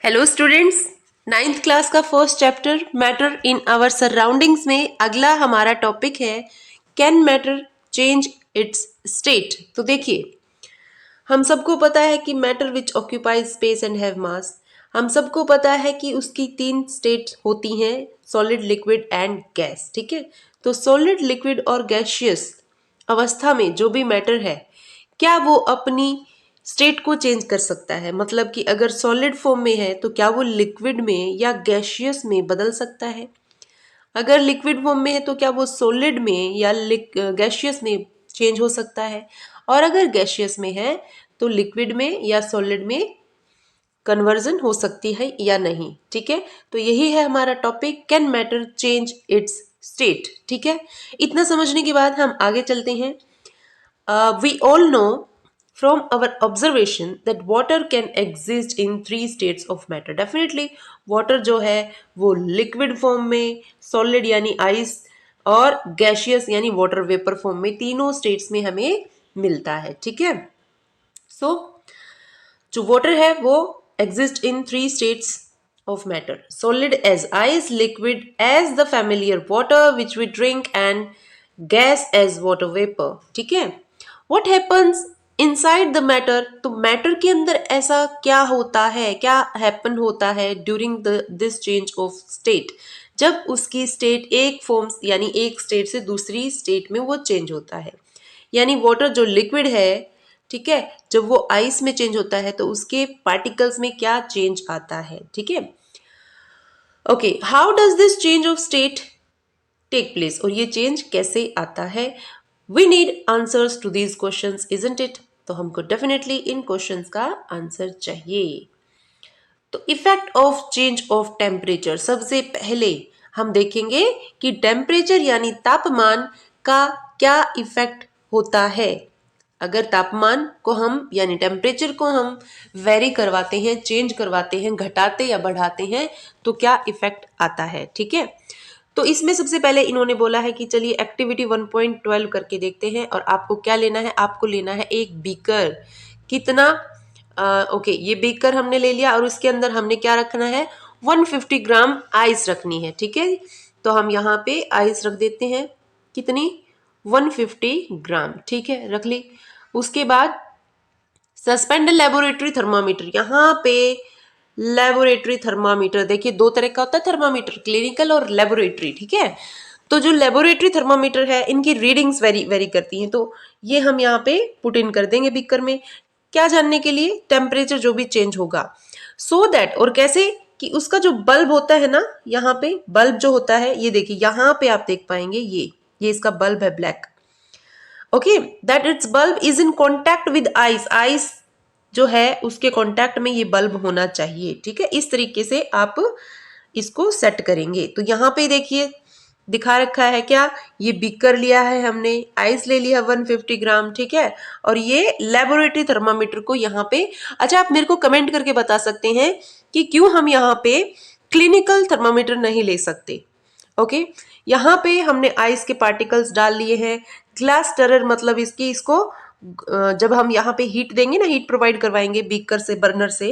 Hello students, ninth class का first chapter matter in our surroundings में अगला हमारा टॉपिक है can matter change its state. तो देखिए, हम सबको पता है कि matter which occupies space and have mass. हम सबको पता है कि उसकी तीन स्टेट होती हैं, सॉलिड, लिक्विड एंड गैस। ठीक है, तो सॉलिड, लिक्विड और गैसियस अवस्था में जो भी मैटर है, क्या वो अपनी स्टेट को चेंज कर सकता है? मतलब कि अगर सॉलिड फॉर्म में है तो क्या वो लिक्विड में या गैसियस में बदल सकता है? अगर लिक्विड फॉर्म में है तो क्या वो सॉलिड में या गैसियस में चेंज हो सकता है? और अगर गैसियस में है तो लिक्विड में या सॉलिड में कन्वर्जन हो सकती है या नहीं? ठीक है, तो यही है हमारा topic, can matter change its state. ठीक है, इतना समझने के बाद हम आगे चलते हैं। We all know from our observation that water can exist in three states of matter. Definitely water जो है वो liquid form में, solid यानी ice और gaseous यानी water vapor form में, तीनों states में हमें मिलता है। ठीक है, so जो water है वो exist in three states of matter: solid as ice, liquid as the familiar water which we drink, and gas as water vapor. ठीक है, what happens inside the matter? तो मैटर के अंदर ऐसा क्या होता है, क्या हैपन होता है during this change of state, जब उसकी स्टेट एक फॉर्म यानी एक स्टेट से दूसरी स्टेट में वो चेंज होता है। यानी वाटर जो लिक्विड है, ठीक है, जब वो आइस में चेंज होता है तो उसके पार्टिकल्स में क्या चेंज आता है? ठीक है, okay, how does this change of state take place, और ये चेंज कैसे आता है? We need answers to these questions, isn't it? तो हमको डेफिनेटली इन क्वेश्चंस का आंसर चाहिए। तो effect of change of temperature, सबसे पहले हम देखेंगे कि टेम्परेचर यानी तापमान का क्या इफेक्ट होता है। अगर तापमान को हम यानी टेम्परेचर को हम वेरी करवाते हैं, चेंज करवाते हैं, घटाते या बढ़ाते हैं, तो क्या इफेक्ट आता है? ठीक है, तो इसमें सबसे पहले इन्होंने बोला है कि चलिए एक्टिविटी 1.12 करके देखते हैं। और आपको क्या लेना है? आपको लेना है एक बीकर। कितना? ओके, ये बीकर हमने ले लिया और उसके अंदर हमने क्या रखना है? 150 ग्राम आइस रखनी है। ठीक है, तो हम यहाँ पे आइस रख देते हैं। कितनी? 150 ग्राम। ठीक है, रख ली। उसके बाद सस्पेंड लेबोरेटरी थर्मामीटर, यहाँ पे लेबोरेटरी थर्मामीटर, देखिए दो तरह का होता है थर्मामीटर, क्लिनिकल और लेबोरेटरी। ठीक है, तो जो लेबोरेटरी थर्मामीटर है इनकी रीडिंग्स वेरी वेरी करती हैं, तो ये हम यहाँ पे पुट इन कर देंगे बीकर में। क्या जानने के लिए? टेम्परेचर जो भी चेंज होगा, सो दैट, और कैसे कि उसका जो बल्ब होता है ना, यहाँ पे बल्ब जो होता है, ये देखिए यहाँ पे आप देख पाएंगे, ये इसका बल्ब है black. Okay, that it's bulb is in contact with ice, ice जो है उसके कांटेक्ट में ये बल्ब होना चाहिए। ठीक है, इस तरीके से आप इसको सेट करेंगे। तो यहाँ पे देखिए दिखा रखा है क्या, ये बीकर लिया है हमने, आइस ले लिया 150 ग्राम। ठीक है, और ये लेबोरेटरी थर्मामीटर को यहाँ पे, अच्छा आप मेरे को कमेंट करके बता सकते हैं कि क्यों हम यहाँ पे क्लिनिकल थर्मामीटर नहीं ले सकते। ओके, यहाँ पे हमने आइस के पार्टिकल्स डाल लिए हैं। ग्लास स्टरर मतलब इसको जब हम यहाँ पे हीट देंगे ना, हीट प्रोवाइड करवाएंगे बीकर से, बर्नर से,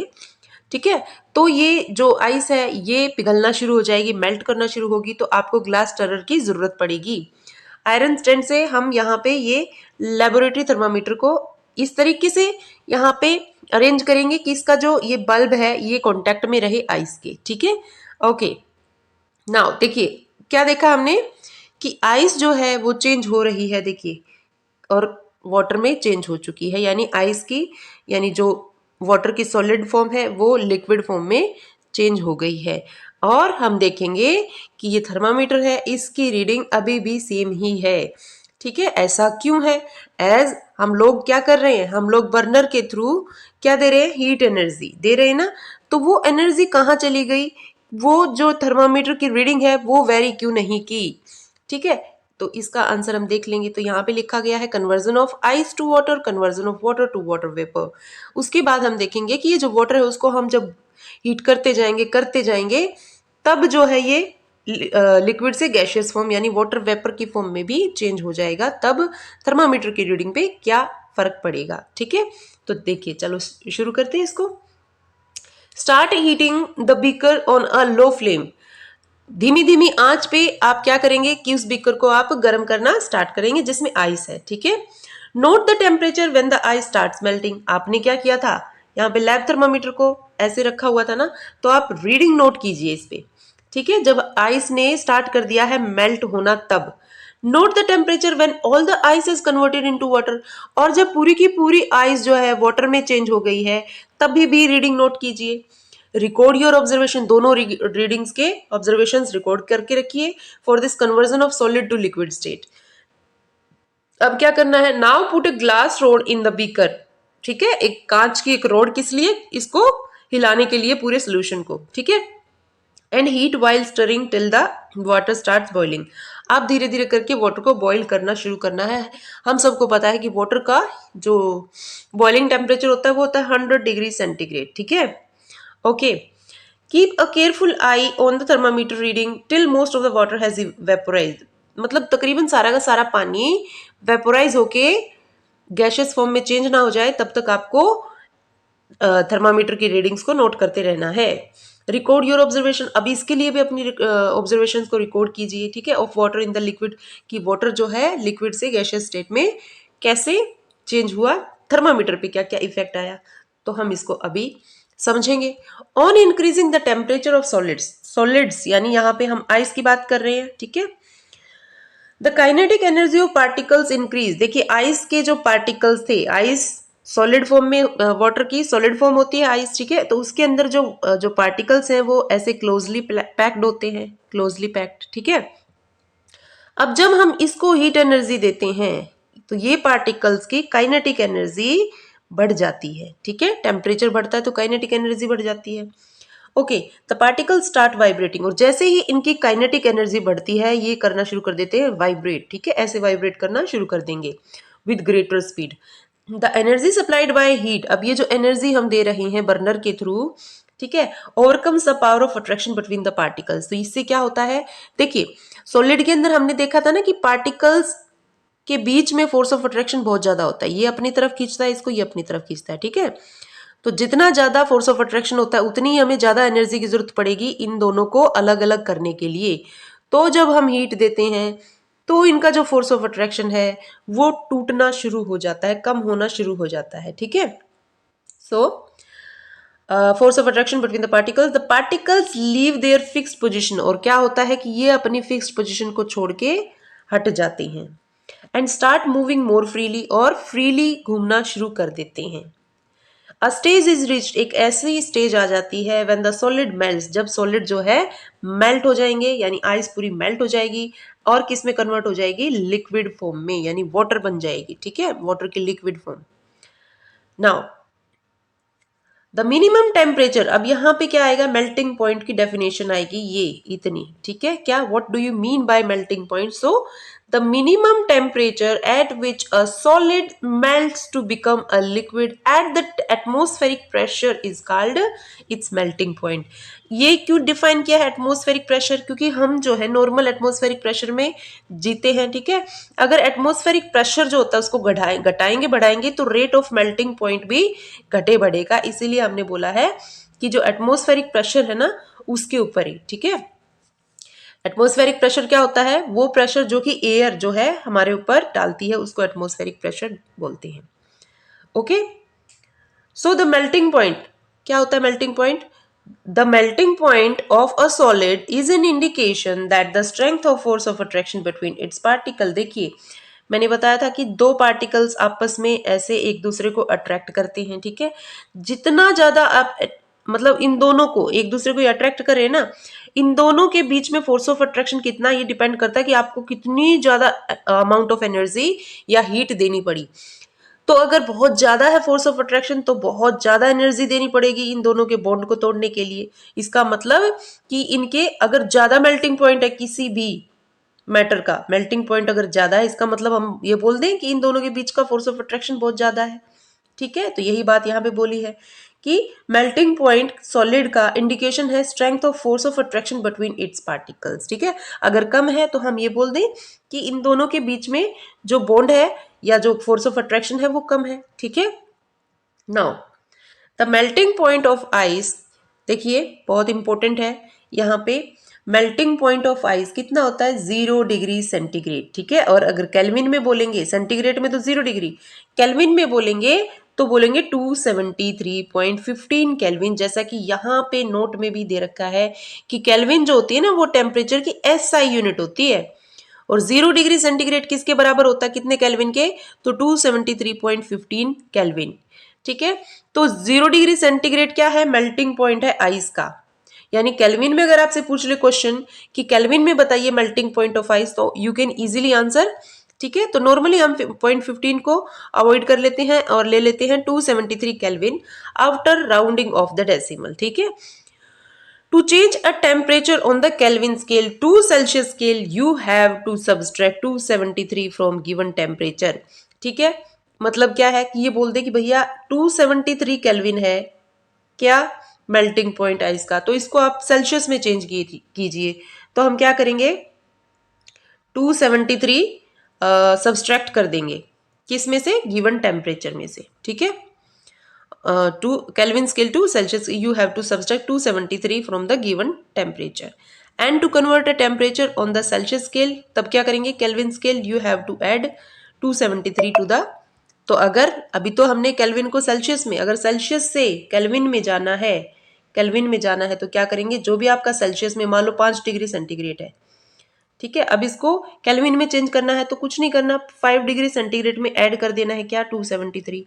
ठीक है, तो ये जो आइस है ये पिघलना शुरू हो जाएगी, मेल्ट करना शुरू होगी, तो आपको ग्लास स्टरर की जरूरत पड़ेगी। आयरन स्टैंड से हम यहाँ पे ये लेबोरेटरी थर्मामीटर को इस तरीके से यहाँ पे अरेंज करेंगे कि इसका जो ये बल्ब है ये कांटेक्ट में रहे आइस के। ठीक है, ओके, नाउ देखिए क्या देखा हमने कि आइस जो है वो चेंज हो रही है, देखिए, और वाटर में चेंज हो चुकी है, यानी आइस की, यानी जो वाटर की सॉलिड फॉर्म है वो लिक्विड फॉर्म में चेंज हो गई है। और हम देखेंगे कि ये थर्मामीटर है, इसकी रीडिंग अभी भी सेम ही है। ठीक है, ऐसा क्यों है? एज हम लोग क्या कर रहे हैं, हम लोग बर्नर के थ्रू क्या दे रहे हैं? हीट एनर्जी दे रहे हैं ना, तो वो एनर्जी कहाँ चली गई? वो जो थर्मामीटर की रीडिंग है वो वेरी क्यों नहीं की? ठीक है, तो इसका आंसर हम देख लेंगे। तो यहाँ पे लिखा गया है conversion of ice to water, conversion of water to water vapour. उसके बाद हम देखेंगे कि ये जो वाटर है उसको हम जब हीट करते जाएंगे तब जो है ये लिक्विड से गैशियस फॉर्म यानी वाटर वेपर की फॉर्म में भी चेंज हो जाएगा, तब थर्मामीटर की रीडिंग पे क्या फर्क पड़ेगा। ठीक है, तो देखिए चलो शुरू करते हैं इसको। Start heating the beaker on a low flame. धीमी धीमी आंच पे आप क्या करेंगे कि उस बीकर को आप गर्म करना स्टार्ट करेंगे जिसमें आइस है, ठीक है। Note the temperature when the ice starts melting. आपने क्या किया था, यहाँ पे लैब थर्मामीटर को ऐसे रखा हुआ था ना, तो आप रीडिंग नोट कीजिए इस पे, ठीक है। जब आइस ने स्टार्ट कर दिया है मेल्ट होना तब। Note the temperature when all the ice is converted into water. और जब पूरी की पूरी आइस जो है वाटर में चेंज हो गई है तभी भी रीडिंग नोट कीजिए। रिकॉर्ड योर ऑब्जर्वेशन, दोनों रीडिंग्स के ऑब्जर्वेशंस रिकॉर्ड करके रखिए for this conversion of solid to liquid state. अब क्या करना है, now put a glass rod in the beaker, ठीक है। एक कांच की एक रोड किस लिए, इसको हिलाने के लिए पूरे सोल्यूशन को, ठीक है। And heat while stirring till the water starts boiling. आप धीरे धीरे करके वाटर को बॉईल करना शुरू करना है। हम सबको पता है कि वाटर का जो बॉइलिंग टेम्परेचर होता है वो होता है 100 डिग्री सेंटीग्रेड, ठीक है। Okay, keep a careful eye on the thermometer reading till most of the water has vaporised. मतलब तकरीबन सारा का सारा पानी वेपोराइज होके गैशियस फॉर्म में चेंज ना हो जाए तब तक आपको थर्मामीटर की रीडिंग्स को नोट करते रहना है। रिकॉर्ड योर ऑब्जर्वेशन, अभी इसके लिए भी अपनी ऑब्जर्वेशंस को रिकॉर्ड कीजिए, ठीक है। Of water in the liquid, कि वाटर जो है लिक्विड से गैशियस स्टेट में कैसे चेंज हुआ, थर्मामीटर पे क्या क्या इफेक्ट आया, तो हम इसको अभी समझेंगे। On increasing the temperature of solids, solids यानी यहाँ पे हम आइस की बात कर रहे हैं, ठीक है। The kinetic energy of particles increase. देखिए आइस के जो पार्टिकल्स थे, आइस सॉलिड फॉर्म में, वाटर की सॉलिड फॉर्म होती है आइस, ठीक है। तो उसके अंदर जो पार्टिकल्स हैं वो ऐसे क्लोजली पैक्ड होते हैं, क्लोजली पैक्ड, ठीक है। अब जब हम इसको हीट एनर्जी देते हैं तो ये पार्टिकल्स की काइनेटिक एनर्जी बढ़ जाती है, ठीक है। टेम्परेचर बढ़ता है तो काइनेटिक एनर्जी बढ़ जाती है। Okay, the particle start vibrating, और जैसे ही इनकी काइनेटिक एनर्जी बढ़ती है ये करना शुरू कर देते हैं वाइब्रेट, ठीक है। ऐसे वाइब्रेट करना शुरू कर देंगे with greater speed. The energy supplied by heat, अब ये जो एनर्जी हम दे रहे हैं बर्नर के थ्रू, ठीक है, overcomes the power of attraction between the particles. तो इससे क्या होता है, देखिए सॉलिड के अंदर हमने देखा था ना कि पार्टिकल्स के बीच में फोर्स ऑफ अट्रैक्शन बहुत ज्यादा होता है, ये अपनी तरफ खींचता है इसको, ये अपनी तरफ खींचता है, ठीक है। तो जितना ज्यादा फोर्स ऑफ अट्रैक्शन होता है उतनी ही हमें ज्यादा एनर्जी की जरूरत पड़ेगी इन दोनों को अलग अलग करने के लिए। तो जब हम हीट देते हैं तो इनका जो फोर्स ऑफ अट्रैक्शन है वो टूटना शुरू हो जाता है, कम होना शुरू हो जाता है, ठीक है। So force of attraction between the particles leave their fixed position, और क्या होता है कि ये अपनी फिक्स्ड पोजीशन को छोड़ के हट जाते हैं। And start moving more freely, और फ्रीली घूमना शुरू कर देते हैं। अ स्टेज इज रिच्ड, एक ऐसी स्टेज आ जाती है व्हेन द सॉलिड मेल्ट्स, जब सॉलिड जो है मेल्ट हो जाएंगे, यानी आइस पूरी मेल्ट हो जाएगी और किस में कन्वर्ट हो जाएगी, लिक्विड फॉर्म में, यानी वाटर बन जाएगी, ठीक है, वाटर की liquid form. Now the minimum temperature, अब यहाँ पे क्या आएगा, मेल्टिंग पॉइंट की डेफिनेशन आएगी ये इतनी, ठीक है। क्या, what do you mean by melting point, so the minimum temperature at which a solid melts to become a liquid at the atmospheric pressure is called its melting point. ये क्यों define किया है एटमॉस्फेरिक प्रेशर, क्योंकि हम जो है normal atmospheric pressure में जीते हैं, ठीक है। अगर एटमॉस्फेरिक प्रेशर जो होता है उसको घटाएंगे बढ़ाएंगे तो रेट ऑफ मेल्टिंग पॉइंट भी घटे बढ़ेगा, इसीलिए हमने बोला है कि जो एटमॉस्फेरिक प्रेशर है ना उसके ऊपर ही, ठीक है। एटमॉस्फेरिक प्रेशर क्या होता है, वो प्रेशर जो कि एयर जो है हमारे ऊपर डालती है उसको एटमॉस्फेरिक प्रेशर बोलते हैं। Okay, so the melting point, क्या होता है melting point, the melting point of a solid is an indication that the strength of force of attraction between its particle. देखिए मैंने बताया था कि दो पार्टिकल्स आपस में ऐसे एक दूसरे को अट्रैक्ट करते हैं, ठीक है। जितना ज्यादा आप मतलब इन दोनों को एक दूसरे को अट्रैक्ट करें ना, इन दोनों के बीच में फोर्स ऑफ अट्रैक्शन कितना, ये डिपेंड करता है कि आपको कितनी ज्यादा अमाउंट ऑफ एनर्जी या हीट देनी पड़ी। तो अगर बहुत ज्यादा है फोर्स ऑफ अट्रैक्शन तो बहुत ज्यादा एनर्जी देनी पड़ेगी इन दोनों के बॉन्ड को तोड़ने के लिए। इसका मतलब कि इनके अगर ज्यादा मेल्टिंग पॉइंट है किसी भी मैटर का, मेल्टिंग पॉइंट अगर ज्यादा है इसका मतलब हम ये बोल दें कि इन दोनों के बीच का फोर्स ऑफ अट्रैक्शन बहुत ज्यादा है, ठीक है। तो यही बात यहाँ पे बोली है कि मेल्टिंग पॉइंट सॉलिड का इंडिकेशन है strength of force of attraction between its particles, ठीक है। अगर कम है तो हम ये बोल दें कि इन दोनों के बीच में जो बॉन्ड है या जो फोर्स ऑफ अट्रैक्शन है वो कम है, ठीक है। Now the melting point of ice देखिए बहुत इंपॉर्टेंट है यहाँ पे, मेल्टिंग पॉइंट ऑफ आइस कितना होता है 0 डिग्री सेंटीग्रेड, ठीक है। और अगर केल्विन में बोलेंगे, सेंटीग्रेड में तो 0 डिग्री, केल्विन में बोलेंगे तो बोलेंगे 273.15 केल्विन। जैसा कि यहाँ पे नोट में भी दे रखा है कि केल्विन जो होती है ना वो टेम्परेचर की SI यूनिट होती है, और 0 डिग्री सेंटीग्रेड किसके बराबर होता है, कितने केल्विन के, तो 273.15 केल्विन, ठीक है। तो 0 डिग्री सेंटीग्रेड क्या है, मेल्टिंग पॉइंट है आइस का। यानी केल्विन में अगर आपसे पूछ ले क्वेश्चन कि केल्विन में बताइए मेल्टिंग पॉइंट ऑफ आइस, तो यू कैन इजीली आंसर, ठीक है। तो नॉर्मली हम 0.15 को अवॉइड कर लेते हैं और ले लेते हैं 273 kelvin after rounding off the decimal, ठीक है। To change a temperature on the Kelvin scale to Celsius scale, you have to subtract 273 from given temperature, ठीक है। मतलब क्या है कि ये बोल दे कि भैया 273 केल्विन है क्या, मेल्टिंग पॉइंट आइस का, तो इसको आप सेल्सियस में चेंज कीजिए। तो हम क्या करेंगे, 273 सब्सट्रैक्ट कर देंगे, किस में से, गिवन टेम्परेचर में से, ठीक है। To Kelvin scale to Celsius, you have to subtract 273 from the given temperature. And to convert a temperature on the Celsius scale, तब क्या करेंगे, Kelvin scale you have to add 273 to the, तो अगर अभी तो हमने केल्विन को Celsius में, अगर सेल्सियस से केल्विन में जाना है, केल्विन में जाना है तो क्या करेंगे, जो भी आपका सेल्सियस में, मान लो 5 डिग्री सेंटीग्रेड है, ठीक है। अब इसको केल्विन में चेंज करना है तो कुछ नहीं करना, 5 डिग्री सेंटीग्रेड में ऐड कर देना है क्या, 273,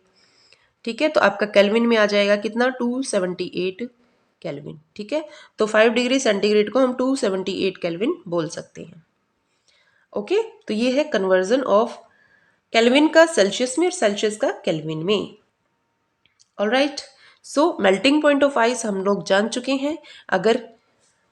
ठीक है। तो आपका केल्विन में आ जाएगा कितना, 278 केल्विन, ठीक है। तो 5 डिग्री सेंटीग्रेड को हम 278 केल्विन बोल सकते हैं, ओके। तो ये है कन्वर्जन ऑफ केल्विन का सेल्सियस में और सेल्सियस का केल्विन में। Alright, so melting point of ice हम लोग जान चुके हैं, अगर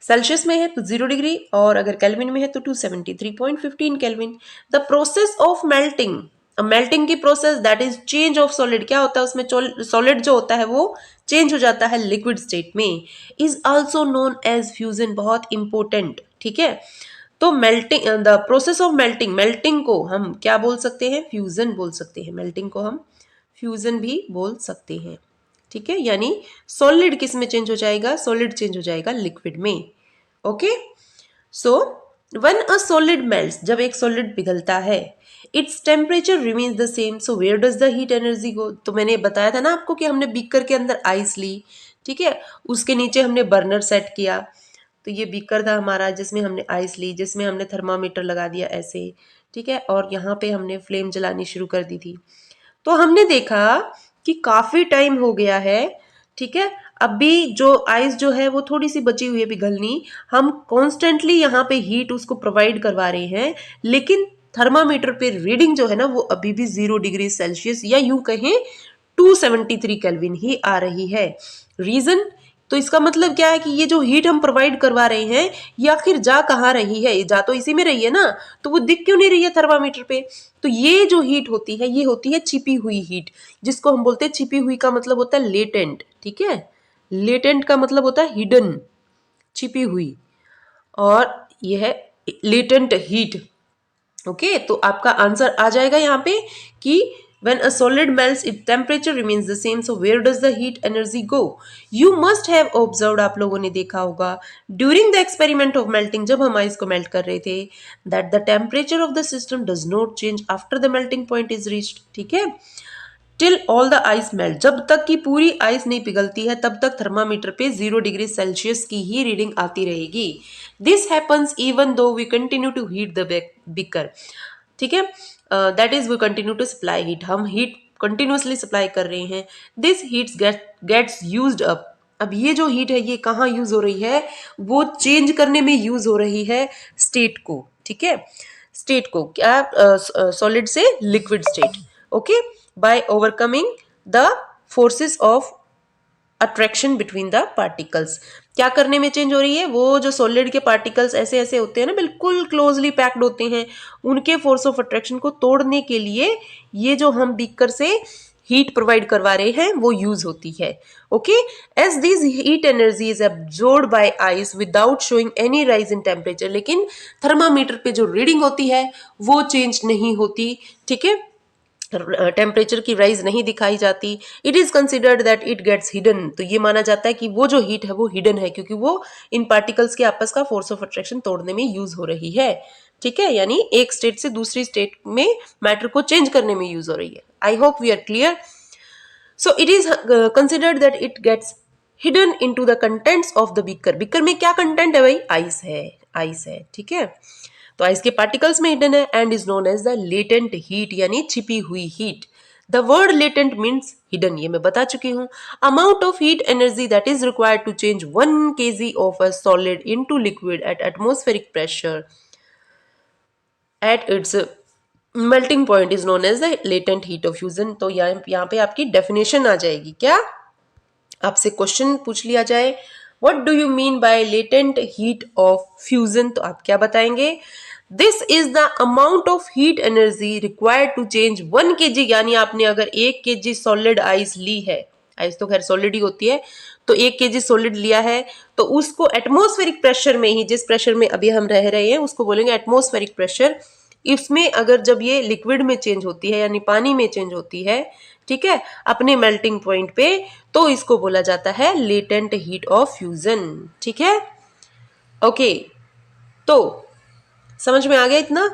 सेल्सियस में है तो 0 डिग्री और अगर केल्विन में है तो 273.15 kelvin. The process of melting, melting की process that is change of solid, क्या होता है उसमें, सॉलिड जो होता है वो चेंज हो जाता है लिक्विड स्टेट में, is also known as fusion, बहुत इंपॉर्टेंट, ठीक है। तो melting, the process of melting, melting को हम क्या बोल सकते हैं, फ्यूजन बोल सकते हैं, मेल्टिंग को हम फ्यूजन भी बोल सकते हैं, ठीक है। यानी सॉलिड किस में चेंज हो जाएगा, सॉलिड चेंज हो जाएगा लिक्विड में, okay. So when a solid melts, जब एक सॉलिड पिघलता है, its temperature remains the same, so where does the heat energy go. तो मैंने बताया था ना आपको कि हमने बीकर के अंदर आइस ली, ठीक है, उसके नीचे हमने बर्नर सेट किया, तो ये बीकर था हमारा जिसमें हमने आइस ली, जिसमें हमने थर्मामीटर लगा दिया ऐसे, ठीक है, और यहाँ पे हमने फ्लेम जलानी शुरू कर दी थी। तो हमने देखा कि काफी टाइम हो गया है, ठीक है, अभी जो आइस जो है वो थोड़ी सी बची हुई है पिघलनी, हम कॉन्स्टेंटली यहाँ पे हीट उसको प्रोवाइड करवा रहे हैं, लेकिन थर्मामीटर पे रीडिंग जो है ना वो अभी भी 0 डिग्री सेल्सियस या यूं कहें 273 केल्विन ही आ रही है। रीजन, तो इसका मतलब क्या है कि ये जो हीट हम प्रोवाइड करवा रहे हैं ये आखिर जा कहाँ रही है, जा तो इसी में रही है ना, तो वो दिख क्यों नहीं रही है थर्मामीटर पे। तो ये जो हीट होती है ये होती है छिपी हुई हीट, जिसको हम बोलते हैं, छिपी हुई का मतलब होता है लेटेंट, ठीक है, लेटेंट का मतलब होता है हिडन, छिपी हुई, और यह है लेटेंट हीट, ओके। तो आपका आंसर आ जाएगा यहाँ पे कि when a solid melts its temperature remains the same, so where does the heat energy go? You must have observed, आप लोगों ने देखा होगा during the experiment of melting, जब हम आइस को मेल्ट कर रहे थे, that the temperature of the system does not change after the melting point is reached, ठीक है, till all the ice melt, जब तक कि पूरी आइस नहीं पिघलती है तब तक थर्मामीटर पे 0 डिग्री सेल्सियस की ही रीडिंग आती रहेगी। This happens even though we continue to heat the beaker, ठीक है, that is we continue to supply heat, हम हीट कंटिन्यूसली सप्लाई कर रहे हैं। This heats gets used up, अब ये जो हीट है ये कहाँ यूज हो रही है, वो चेंज करने में यूज हो रही है स्टेट को, ठीक है, स्टेट को, क्या, सॉलिड से liquid state, okay, by overcoming the forces of attraction between the particles। क्या करने में चेंज हो रही है, वो जो सॉलिड के पार्टिकल्स ऐसे ऐसे होते हैं ना, बिल्कुल क्लोजली पैक्ड होते हैं, उनके फोर्स ऑफ अट्रैक्शन को तोड़ने के लिए ये जो हम बीकर से हीट प्रोवाइड करवा रहे हैं वो यूज होती है, okay. As this heat energy is absorbed by ice without showing any rise in temperature, लेकिन थर्मामीटर पे जो रीडिंग होती है वो चेंज नहीं होती, ठीक है, टेम्परेचर की राइज नहीं दिखाई जाती, it is considered that it gets hidden, तो ये माना जाता है कि वो जो हीट है वो हिडन है क्योंकि वो इन पार्टिकल्स के आपस का फोर्स ऑफ अट्रैक्शन तोड़ने में यूज हो रही है। ठीक है, यानी एक स्टेट से दूसरी स्टेट में मैटर को चेंज करने में यूज हो रही है। I hope we are clear. So it is considered that it gets hidden into the contents of the beaker. Beaker में क्या कंटेंट है भाई? आइस है, आइस है। ठीक है, तो आइस के पार्टिकल्स में हिडन है and is known as the latent heat, यानी छिपी हुई heat. The word latent means hidden, ये मैं बता चुकी हूं। Amount of heat energy that is required to change 1 kg of a solid into liquid at atmospheric pressure at its melting point is known as the latent heat of fusion. तो यहाँ पे आपकी definition आ जाएगी। क्या आपसे question पूछ लिया जाए what do you mean by latent heat of fusion, तो आप क्या बताएंगे? This is the amount of heat energy required to change 1 kg, यानी आपने अगर 1 kg सॉलिड आइस ली है, आइस तो खैर सॉलिड ही होती है, तो 1 kg सॉलिड लिया है तो उसको एटमॉस्फेरिक प्रेशर में ही, जिस प्रेशर में अभी हम रह रहे हैं उसको बोलेंगे एटमॉस्फेरिक प्रेशर। इसमें अगर जब ये लिक्विड में चेंज होती है यानी पानी में चेंज होती है, ठीक है, अपने मेल्टिंग पॉइंट पे, तो इसको बोला जाता है लेटेंट हीट ऑफ फ्यूजन। ठीक है, ओके, तो समझ में आ गया इतना?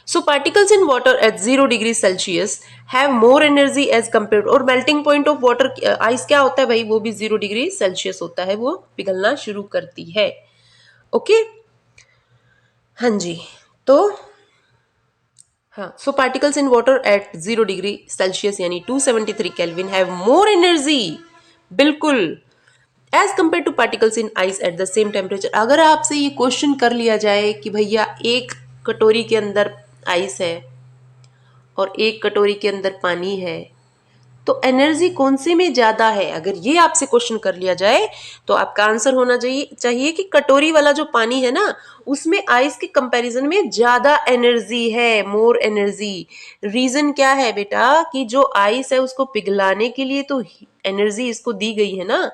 So particles in water at 0 degree Celsius have more energy as compared, और melting point of water ice क्या होता है भाई? वो भी 0 डिग्री सेल्सियस होता है, वो पिघलना शुरू करती है। ओके, हाँ जी, तो हाँ, so particles in water at 0 degree Celsius यानी 273 केल्विन हैव मोर एनर्जी, बिल्कुल, as compare to particles in ice at the same temperature. अगर आपसे ये क्वेश्चन कर लिया जाए कि भैया एक कटोरी के अंदर आइस है और एक कटोरी के अंदर पानी है, तो एनर्जी कौन से में ज्यादा है, अगर ये आपसे क्वेश्चन कर लिया जाए तो आपका आंसर होना चाहिए कि कटोरी वाला जो पानी है ना उसमें आइस के कंपैरिजन में ज्यादा एनर्जी है, मोर एनर्जी। रीजन क्या है बेटा? कि जो आइस है उसको पिघलाने के लिए तो एनर्जी इसको दी गई है ना,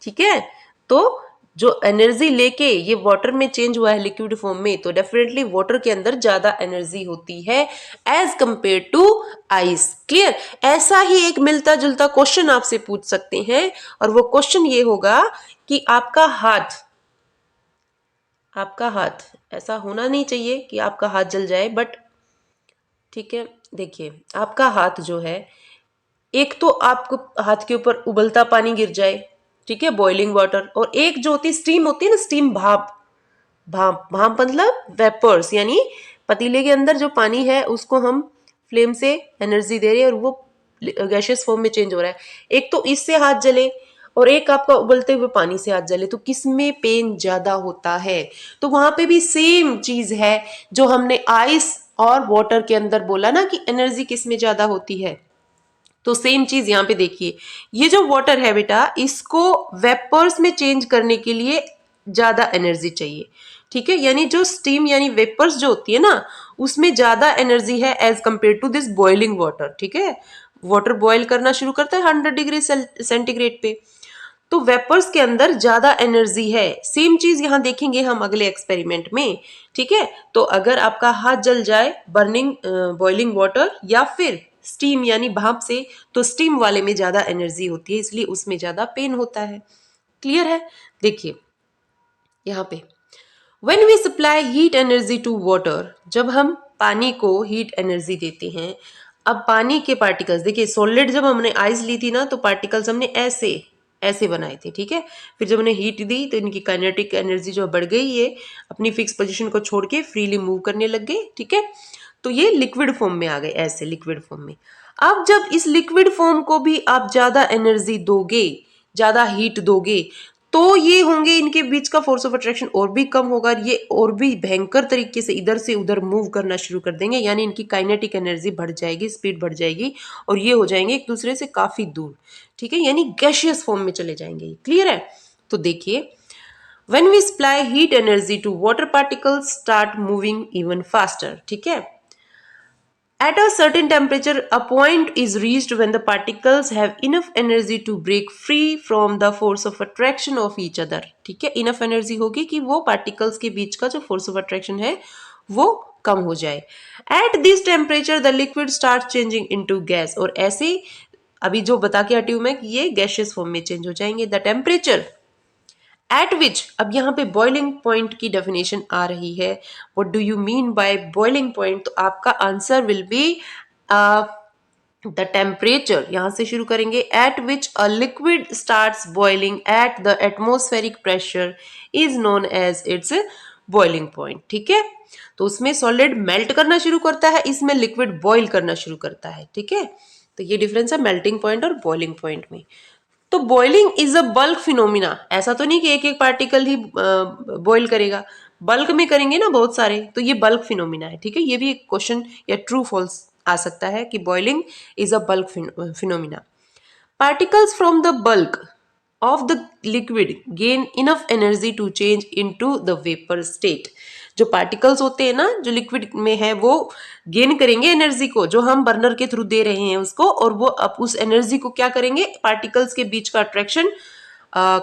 ठीक है, तो जो एनर्जी लेके ये वाटर में चेंज हुआ है लिक्विड फॉर्म में, तो डेफिनेटली वाटर के अंदर ज्यादा एनर्जी होती है as compare to ice. Clear? ऐसा ही एक मिलता जुलता क्वेश्चन आपसे पूछ सकते हैं और वो क्वेश्चन ये होगा कि आपका हाथ ऐसा होना नहीं चाहिए कि आपका हाथ जल जाए, बट ठीक है, देखिए आपका हाथ जो है, एक तो आपको हाथ के ऊपर उबलता पानी गिर जाए, ठीक है, बॉइलिंग वाटर, और एक जो होती है स्टीम, होती है ना स्टीम, भाप, भाप मतलब वेपर्स, यानी पतीले के अंदर जो पानी है उसको हम फ्लेम से एनर्जी दे रहे हैं और वो गैशियस फॉर्म में चेंज हो रहा है। एक तो इससे हाथ जले और एक आपका उबलते हुए पानी से हाथ जले, तो किसमें पेन ज्यादा होता है? तो वहां पे भी सेम चीज है जो हमने आइस और वाटर के अंदर बोला ना कि एनर्जी किसमें ज्यादा होती है, तो सेम चीज यहाँ पे देखिए, ये जो वाटर है बेटा इसको वेपर्स में चेंज करने के लिए ज्यादा एनर्जी चाहिए, ठीक है, यानी जो स्टीम यानी वेपर्स जो होती है ना उसमें ज्यादा एनर्जी है as compare to this boiling water. ठीक है, वाटर बॉयल करना शुरू करता है 100 डिग्री सेंटीग्रेड पे, तो वेपर्स के अंदर ज्यादा एनर्जी है। सेम चीज यहां देखेंगे हम अगले एक्सपेरिमेंट में। ठीक है, तो अगर आपका हाथ जल जाए बर्निंग बॉइलिंग वाटर या फिर स्टीम यानी भाप से, तो स्टीम वाले में ज्यादा एनर्जी होती है, इसलिए उसमें ज्यादा पेन होता है। क्लियर है? देखिए यहाँ पे When we supply heat energy to water, जब हम पानी को हीट एनर्जी देते हैं, अब पानी के पार्टिकल्स देखिए, सॉलिड जब हमने आइस ली थी ना तो पार्टिकल्स हमने ऐसे ऐसे बनाए थे, ठीक है, फिर जब हमने हीट दी तो इनकी काइनेटिक एनर्जी जो बढ़ गई, ये अपनी फिक्स पोजीशन को छोड़ के फ्रीली मूव करने लग गए। ठीक है, तो ये लिक्विड फॉर्म में आ गए, ऐसे लिक्विड फॉर्म में। अब जब इस लिक्विड फॉर्म को भी आप ज्यादा एनर्जी दोगे, ज्यादा हीट दोगे, तो ये होंगे, इनके बीच का फोर्स ऑफ अट्रैक्शन और भी कम होगा, ये और भी भयंकर तरीके से इधर से उधर मूव करना शुरू कर देंगे, यानी इनकी काइनेटिक एनर्जी बढ़ जाएगी, स्पीड बढ़ जाएगी और ये हो जाएंगे एक दूसरे से काफी दूर। ठीक है, यानी गैशियस फॉर्म में चले जाएंगे। क्लियर है? तो देखिए, when we supply heat energy to water, particles start moving even faster. ठीक है, at a certain temperature, a point is reached when the particles have enough energy to break free from the force of attraction of each other. ठीक है, enough energy होगी कि वो particles के बीच का जो force of attraction है वो कम हो जाए। At this temperature the liquid start changing into gas, और ऐसे अभी जो बता के हटी हूं मैं कि ये गैसियस फॉर्म में चेंज हो जाएंगे। द टेम्परेचर एट विच, अब यहाँ पे बॉइलिंग पॉइंट की डेफिनेशन आ रही है। What do you mean by boiling point? तो आपका answer will be the temperature, यहां से शुरू करेंगे, at which a liquid starts boiling at the atmospheric pressure is known as its boiling point. ठीक है, तो उसमें सॉलिड मेल्ट करना शुरू करता है, इसमें लिक्विड बॉइल करना शुरू करता है। ठीक है, तो ये डिफरेंस है मेल्टिंग पॉइंट और बॉइलिंग पॉइंट में। तो boiling is a bulk phenomena, ऐसा तो नहीं कि एक एक पार्टिकल ही बॉइल करेगा, बल्क में करेंगे ना बहुत सारे, तो ये बल्क फिनोमिना है। ठीक है, ये भी एक क्वेश्चन या ट्रू फॉल्स आ सकता है कि boiling is a bulk phenomena. Particles from the bulk of the liquid gain enough energy to change into the vapor state। जो पार्टिकल्स होते हैं ना जो लिक्विड में है वो गेन करेंगे एनर्जी को, जो हम बर्नर के थ्रू दे रहे हैं उसको, और वो अब उस एनर्जी को क्या करेंगे, पार्टिकल्स के बीच का अट्रैक्शन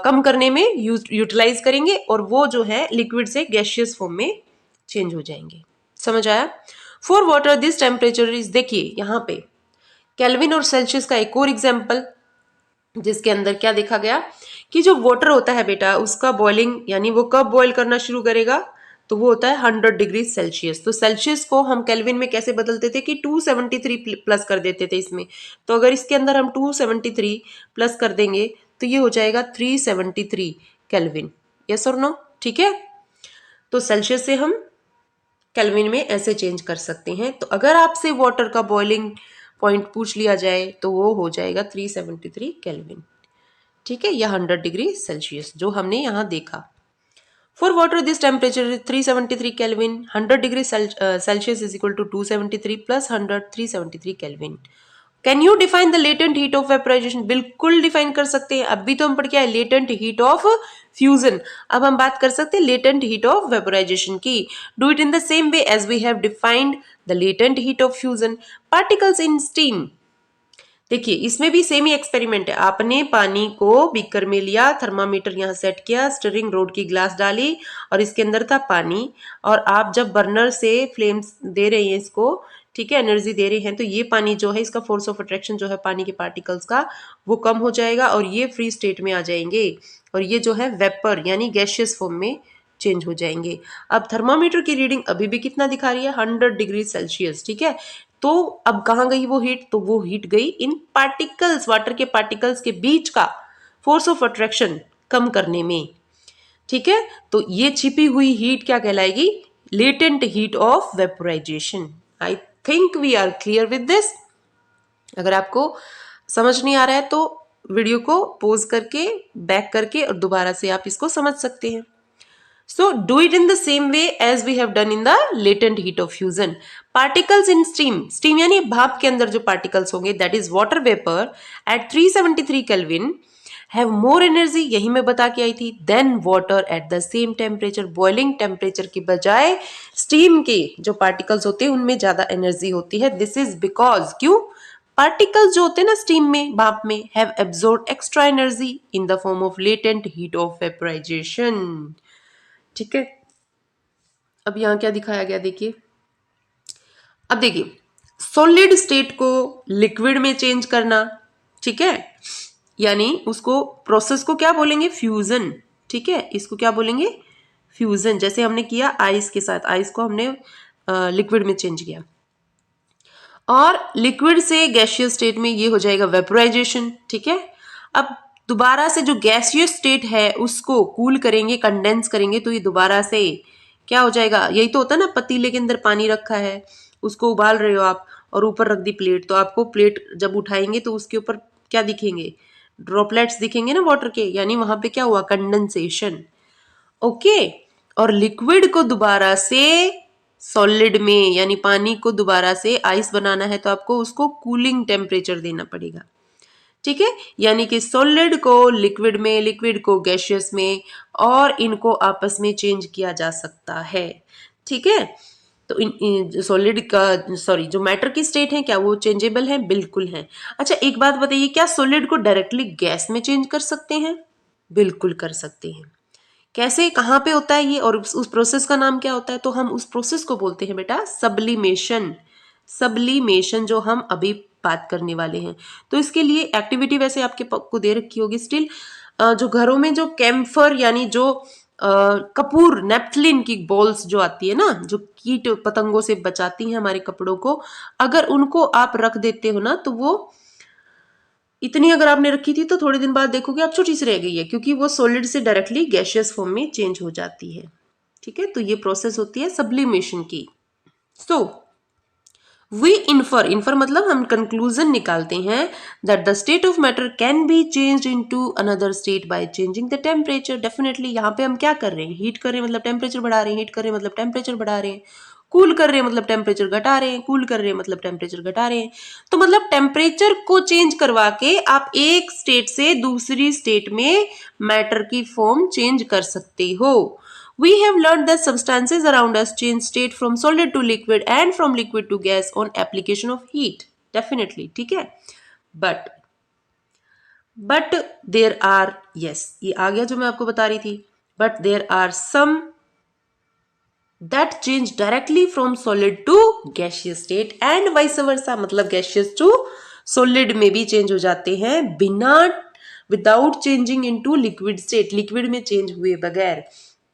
कम करने में यूटिलाइज करेंगे, और वो जो है लिक्विड से गैसियस फॉर्म में चेंज हो जाएंगे। समझ आया? For water this temperature is, देखिए यहाँ पे केल्विन और सेल्सियस का एक और एग्जाम्पल, जिसके अंदर क्या देखा गया कि जो वाटर होता है बेटा उसका बॉइलिंग, यानी वो कब बॉईल करना शुरू करेगा, तो वो होता है 100 डिग्री सेल्सियस। तो सेल्सियस को हम केल्विन में कैसे बदलते थे कि 273 प्लस कर देते थे इसमें, तो अगर इसके अंदर हम 273 प्लस कर देंगे तो ये हो जाएगा 373 केल्विन। यस और नो? ठीक है, तो सेल्सियस से हम केल्विन में ऐसे चेंज कर सकते हैं। तो अगर आपसे वाटर का बॉइलिंग पॉइंट पूछ लिया जाए तो वो हो जाएगा 373 केल्विन। ठीक है, या 100 डिग्री सेल्सियस जो हमने यहाँ देखा। For water this temperature 373 kelvin, 100 degree Celsius is equal to 273 plus 100 373 kelvin. Can you define the latent heat of vaporisation? बिल्कुल डिफाइन कर सकते हैं। अभी तो हम पढ़ के आए लेटेंट हीट ऑफ फ्यूजन, अब हम बात कर सकते हैं लेटेंट हीट ऑफ वेपराइजेशन की। Do it in the same way as we have defined the latent heat of fusion. Particles in steam, देखिए इसमें भी सेम ही एक्सपेरिमेंट है। आपने पानी को बीकर में लिया, थर्मामीटर यहाँ सेट किया, स्टिरिंग रोड की ग्लास डाली और इसके अंदर था पानी, और आप जब बर्नर से फ्लेम्स दे रहे हैं इसको, ठीक है, एनर्जी दे रहे हैं, तो ये पानी जो है इसका फोर्स ऑफ अट्रैक्शन जो है पानी के पार्टिकल्स का वो कम हो जाएगा और ये फ्री स्टेट में आ जाएंगे, और ये जो है वेपर यानी गैसियस फॉर्म में चेंज हो जाएंगे। अब थर्मामीटर की रीडिंग अभी भी कितना दिखा रही है, 100 डिग्री सेल्सियस। ठीक है, तो अब कहाँ गई वो हीट, तो वो हीट गई इन पार्टिकल्स, वाटर के पार्टिकल्स के बीच का फोर्स ऑफ अट्रैक्शन कम करने में। ठीक है, तो ये छिपी हुई हीट क्या कहलाएगी, latent heat of vaporisation. I think we are clear with this. अगर आपको समझ नहीं आ रहा है तो वीडियो को पॉज करके बैक करके और दोबारा से आप इसको समझ सकते हैं। So do it in the same way as we have done in the latent heat of fusion. Particles in steam, steam यानी भाप के अंदर जो particles होंगे, that is water vapor at 373 Kelvin have more energy, यही मैं बता के आई थी, than water at the same temperature, boiling temperature की बजाय steam के जो particles होते हैं उनमें ज़्यादा energy होती है। This is because, क्यों? पार्टिकल्स जो होते हैं ना स्टीम में, भाप में, have absorb extra energy in the form of latent heat of vaporisation. ठीक है, अब यहां क्या दिखाया गया देखिए। अब देखिए सॉलिड स्टेट को लिक्विड में चेंज करना, ठीक है, यानी उसको प्रोसेस को क्या बोलेंगे, फ्यूजन। ठीक है, इसको क्या बोलेंगे, फ्यूजन। जैसे हमने किया आइस के साथ, आइस को हमने लिक्विड में चेंज किया, और लिक्विड से गैसियस स्टेट में ये हो जाएगा वेपोराइजेशन। ठीक है, अब दोबारा से जो गैसियस स्टेट है उसको कूल करेंगे, कंडेंस करेंगे, तो ये दोबारा से क्या हो जाएगा, यही तो होता है ना, पतीले के अंदर पानी रखा है, उसको उबाल रहे हो आप और ऊपर रख दी प्लेट, तो आपको प्लेट जब उठाएंगे तो उसके ऊपर क्या दिखेंगे, ड्रॉपलेट्स दिखेंगे ना वाटर के, यानी वहां पे क्या हुआ, कंडेंसेशन। ओके, और लिक्विड को दोबारा से सॉलिड में यानी पानी को दोबारा से आइस बनाना है तो आपको उसको कूलिंग टेम्परेचर देना पड़ेगा। ठीक है, यानी कि सॉलिड को लिक्विड में, लिक्विड को गैसियस में, और इनको आपस में चेंज किया जा सकता है। ठीक है, तो इन सॉलिड का सॉरी जो मैटर की स्टेट है क्या वो चेंजेबल है, बिल्कुल है। अच्छा एक बात बताइए, क्या सॉलिड को डायरेक्टली गैस में चेंज कर सकते हैं? बिल्कुल कर सकते हैं। कैसे, कहाँ पे होता है ये, और उस प्रोसेस का नाम क्या होता है? तो हम उस प्रोसेस को बोलते हैं बेटा सब्लिमेशन। सब्लिमेशन जो हम अभी बात करने वाले हैं। तो इसके लिए एक्टिविटी वैसे आपके को दे रखी होगी स्टिल। जो घरों में जो कैम्फर यानी जो कपूर नेप्थलिन की बॉल्स जो आती है ना, जो कीट पतंगों से बचाती हैं हमारे कपड़ों को, अगर उनको आप रख देते हो ना, तो वो इतनी अगर आपने रखी थी तो थोड़े दिन बाद देखोगे आप छोटी सी रह गई है, क्योंकि वो सॉलिड से डायरेक्टली गैशियस फॉर्म में चेंज हो जाती है। ठीक है, तो ये प्रोसेस होती है सब्लिमेशन की। सो वी इन्फर मतलब हम कंक्लूजन निकालते हैं that the state of matter can be changed into another state by changing the temperature. Definitely यहाँ पे हम क्या कर रहे हैं, हीट कर रहे हैं मतलब टेम्परेचर बढ़ा रहे हैं, हीट कर रहे हैं मतलब टेम्परेचर बढ़ा रहे हैं, कूल कर रहे हैं मतलब टेम्परेचर घटा रहे हैं, कूल कर रहे हैं मतलब टेम्परेचर घटा रहे हैं। तो मतलब टेम्परेचर को चेंज करवा के आप एक स्टेट से दूसरी स्टेट में मैटर की फॉर्म चेंज कर सकते हो। We have learned that substances around us change state from solid to liquid and from liquid to gas on application of heat. Definitely, ठीक है? But there are, yes, ये आ गया जो मैं आपको बता रही थी. But there are some that change directly from solid to gaseous state and vice versa. मतलब gaseous to solid में भी change हो जाते हैं बिना without changing into liquid state, liquid में change हुए बगैर।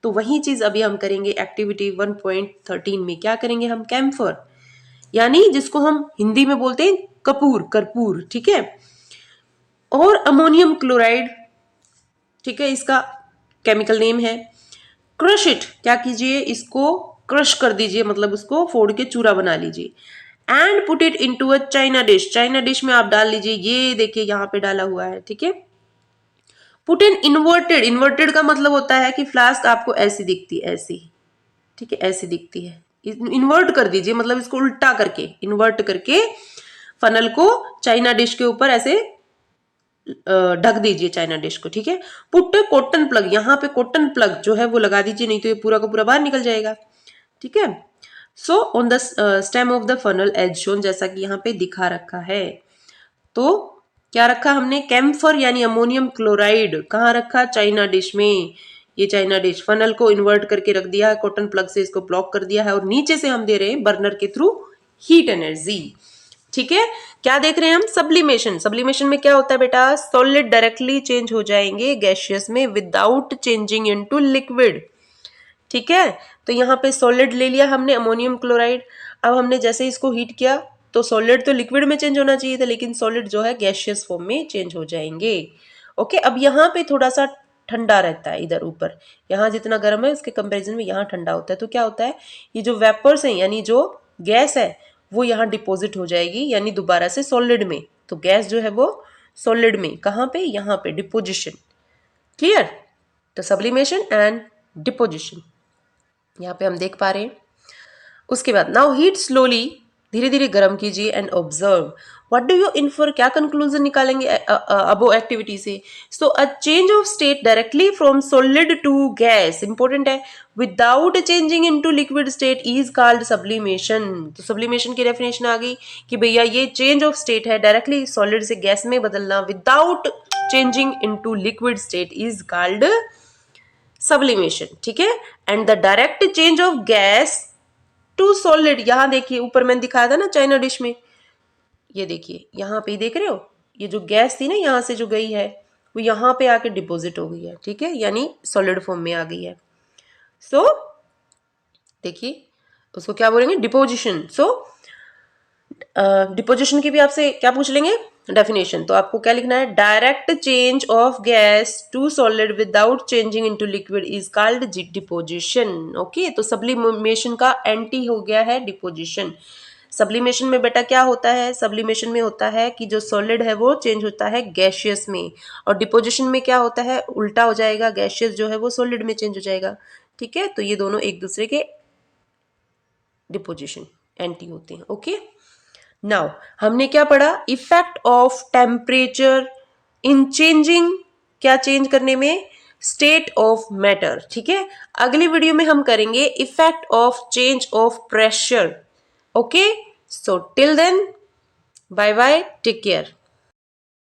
तो वही चीज अभी हम करेंगे एक्टिविटी 1.13 में। क्या करेंगे हम? कैम्फर, यानी जिसको हम हिंदी में बोलते हैं कपूर, कर्पूर, ठीक है, और अमोनियम क्लोराइड, ठीक है, इसका केमिकल नेम है। क्रश इट, क्या कीजिए, इसको क्रश कर दीजिए, मतलब उसको फोड़ के चूरा बना लीजिए। And put it into a China dish, China dish में आप डाल लीजिए, ये देखिए यहाँ पे डाला हुआ है, ठीक है। पुट इन इन्वर्टेड, इन्वर्टेड का मतलब होता है कि फ्लास्क आपको ऐसी दिखती है, ऐसी, ठीक है, ऐसी दिखती है, इन्वर्ट कर दीजिए, मतलब इसको उल्टा करके इन्वर्ट करके फनल को चाइना डिश के ऊपर ऐसे ढक दीजिए चाइना डिश को, ठीक है। पुट कॉटन प्लग, यहाँ पे कॉटन प्लग जो है वो लगा दीजिए, नहीं तो ये पूरा का पूरा बाहर निकल जाएगा, ठीक है। So on the stem of the funnel as shown, जैसा कि यहाँ पे दिखा रखा है। तो क्या रखा हमने? कैम्फर यानी अमोनियम क्लोराइड कहाँ रखा? चाइना डिश में। ये चाइना डिश, फनल को इन्वर्ट करके रख दिया है, कॉटन प्लग से इसको ब्लॉक कर दिया है, और नीचे से हम दे रहे हैं बर्नर के थ्रू हीट एनर्जी, ठीक है। क्या देख रहे हैं हम? सब्लिमेशन। सब्लिमेशन में क्या होता है बेटा? सॉलिड डायरेक्टली चेंज हो जाएंगे गैसियस में विदाउट चेंजिंग इनटू लिक्विड, ठीक है। तो यहाँ पे सॉलिड ले लिया हमने अमोनियम क्लोराइड, अब हमने जैसे इसको हीट किया तो सॉलिड तो लिक्विड में चेंज होना चाहिए था, लेकिन सॉलिड जो है गैसियस फॉर्म में चेंज हो जाएंगे। ओके, अब यहाँ पे थोड़ा सा ठंडा रहता है, इधर ऊपर, यहाँ जितना गर्म है उसके कंपैरिजन में यहाँ ठंडा होता है। तो क्या होता है, ये जो वेपर्स हैं यानी जो गैस है वो यहाँ डिपोजिट हो जाएगी, यानी दोबारा से सॉलिड में। तो गैस जो है वो सॉलिड में, कहाँ पे? यहाँ पे, डिपोजिशन। क्लियर? तो सब्लिमेशन एंड डिपोजिशन यहाँ पे हम देख पा रहे हैं। उसके बाद नाउ हीट स्लोली, धीरे धीरे गर्म कीजिए, and observe what do you infer, क्या कंक्लूजन निकालेंगे अबो एक्टिविटी से? So a change of state directly from solid to gas, important है, without changing into liquid state is called sublimation. तो sublimation की डेफिनेशन आ गई कि भैया ये चेंज ऑफ स्टेट है, डायरेक्टली सॉलिड से गैस में बदलना without changing into liquid state is called sublimation, ठीक है। And the direct change of gas to solid, यहां देखिए ऊपर मैंने दिखाया था ना चाइना डिश में, ये देखिए यहाँ पे देख रहे हो, ये जो गैस थी ना यहाँ से जो गई है वो यहाँ पे आके डिपॉजिट हो गई है, ठीक है, यानी सॉलिड फॉर्म में आ गई है। सो देखिए उसको क्या बोलेंगे? डिपोजिशन। सो डिपोजिशन की भी आपसे क्या पूछ लेंगे? डेफिनेशन। तो आपको क्या लिखना है? Direct change of gas to solid without changing into liquid is called deposition. Okay, तो सब्लिमेशन का एंटी हो गया है डिपोजिशन। सब्लिमेशन में बेटा क्या होता है? सब्लिमेशन में होता है कि जो सॉलिड है वो चेंज होता है गैशियस में, और डिपोजिशन में क्या होता है? उल्टा हो जाएगा, गैशियस जो है वो सॉलिड में चेंज हो जाएगा, ठीक है। तो ये दोनों एक दूसरे के डिपोजिशन एंटी होते हैं। ओके, नाउ हमने क्या पढ़ा? Effect of temperature in changing, क्या चेंज करने में? स्टेट ऑफ मैटर, ठीक है। अगली वीडियो में हम करेंगे effect of change of pressure. Okay, so till then bye bye, take care.